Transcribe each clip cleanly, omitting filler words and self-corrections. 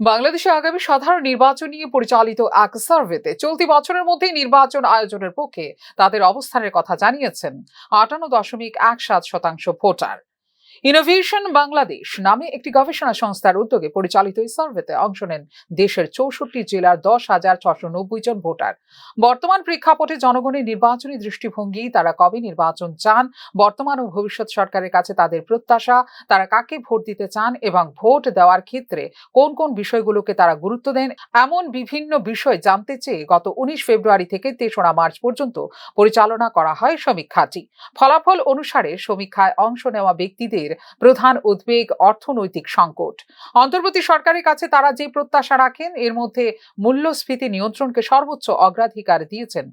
বাংলাদেশে আগামী সাধারণ নির্বাচন নিয়ে পরিচালিত এক সার্ভেতে চলতি বছরের মধ্যেই নির্বাচন আয়োজনের পক্ষে তাদের অবস্থানের কথা জানিয়েছেন 58.17% ভোটার। ইনোভেশন বাংলাদেশ নামে একটি গবেষণা সংস্থার উদ্যোগে পরিচালিত এই সার্ভেতে অংশ নেন দেশের 64 জেলার 10,690 জন ভোটার। বর্তমান প্রেক্ষাপটে জনগণের নির্বাচনী দৃষ্টিভঙ্গি, তারা কবে নির্বাচন চান, বর্তমান ও ভবিষ্যৎ সরকারের কাছে তাদের প্রত্যাশা, তারা কাকে ভোট দিতে চান এবং ভোট দেওয়ার ক্ষেত্রে কোন কোন বিষয়গুলোকে তারা গুরুত্ব দেন, এমন বিভিন্ন বিষয় জানতে চেয়ে গত 19 ফেব্রুয়ারি থেকে 3রা মার্চ পর্যন্ত পরিচালনা করা হয় সমীক্ষাটি। ফলাফল অনুসারে সমীক্ষায় অংশ নেওয়া ব্যক্তিদের প্রধান উদ্বেগ অর্থনৈতিক সংকট। অন্তর্বর্তী সরকারের কাছে তারা যে প্রত্যাশা রাখেন এর মধ্যে মূল্যস্ফীতি নিয়ন্ত্রণকে সর্বোচ্চ অগ্রাধিকার দিয়েছেন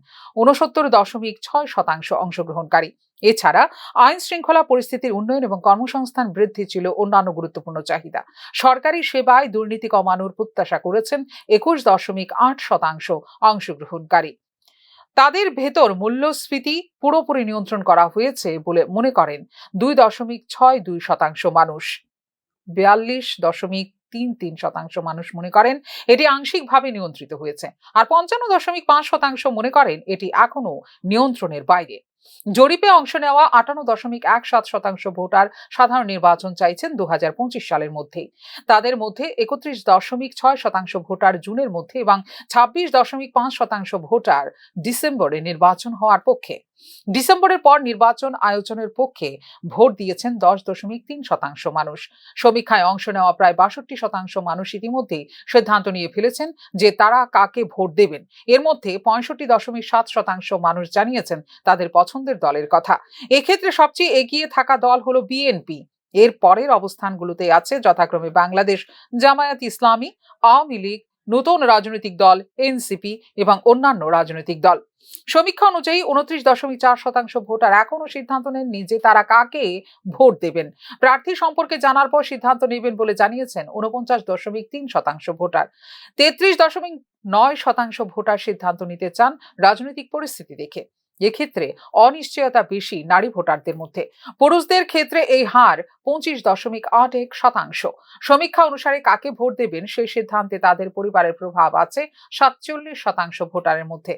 69.6% অংশগ্রহণকারী। এছাড়া আইন শৃঙ্খলা পরিস্থিতির উন্নয়ন এবং কর্মসংস্থান বৃদ্ধি ছিল অন্যান্য গুরুত্বপূর্ণ চাহিদা। সরকারি সেবায় দুর্নীতি কমানোর প্রত্যাশা করেছেন 21.8% অংশগ্রহণকারী। তাদের ভেতর মূল্যস্ফীতি পুরোপুরি নিয়ন্ত্রণ করা হয়েছে বলে মনে করেন 2.62% মানুষ। 42.33% মানুষ মনে করেন এটি আংশিকভাবে নিয়ন্ত্রিত হয়েছে, আর 55.5% মনে করেন এটি এখনো নিয়ন্ত্রণের বাইরে। জরিপে অংশ নেওয়া 58.17% ভোটার সাধারণ নির্বাচন চাইছেন 2025 সালের মধ্যেই। তাদের মধ্যে 31.6% ভোটার জুনের মধ্যে এবং 26.5% ভোটার ডিসেম্বরে নির্বাচন হওয়ার পক্ষে। ডিসেম্বরের পর নির্বাচন আয়োজনের পক্ষে ভোট দিয়েছেন 10.3% মানুষ। সমীক্ষায় অংশ নেওয়া প্রায় 62% মানুষ ইতিমধ্যেই সিদ্ধান্ত নিয়ে ফেলেছেন যে তারা কাকে ভোট দেবেন। এর মধ্যে 65.7% মানুষ জানিয়েছেন তাদের পছন্দের দলের কথা। এক্ষেত্রে সবচেয়ে এগিয়ে থাকা দল হলো বিএনপি। এর পরের অবস্থানগুলোতে আছে যথাক্রমে বাংলাদেশ জামায়াত ইসলামী, আওয়ামী লীগ, নতুন রাজনৈতিক দল এনসিপি এবং অন্যান্য রাজনৈতিক দল। সমীক্ষা অনুযায়ী 29.4% ভোটার এখনো সিদ্ধান্ত নেননি যে তারা কাকে ভোট দেবেন। প্রার্থী সম্পর্কে জানার পর সিদ্ধান্ত নেবেন বলে জানিয়েছেন 49.3% ভোটার। 33.9% ভোটার সিদ্ধান্ত নিতে চান রাজনৈতিক পরিস্থিতি দেখে। এক্ষেত্রে অনিশ্চয়তা বেশি নারী ভোটারদের মধ্যে। পুরুষদের ক্ষেত্রে এই হার 25.81%। সমীক্ষা অনুসারে কাকে ভোট দেবেন সেই সিদ্ধান্তে তাদের পরিবারের প্রভাব আছে 47% ভোটারের মধ্যে।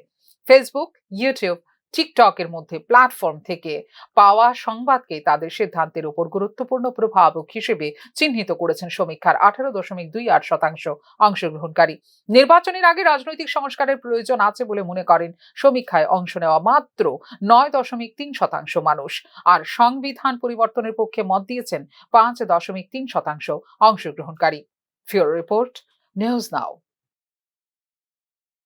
ফেসবুক, ইউটিউব, টিকটকের মধ্যে প্ল্যাটফর্ম থেকে পাওয়া সংবাদকে তাদের সিদ্ধান্তের উপর গুরুত্বপূর্ণ প্রভাবক হিসেবে চিহ্নিত করেছেন সমীক্ষার 18.28% অংশগ্রহণকারী। নির্বাচনের আগে রাজনৈতিক সংস্কারের প্রয়োজন আছে বলে মনে করেন সমীক্ষায় অংশ নেওয়া মাত্র 9.3% মানুষ, আর সংবিধান পরিবর্তনের পক্ষে মত দিয়েছেন 5.3% অংশগ্রহণকারী। ফিওর রিপোর্ট, নিউজ নাও।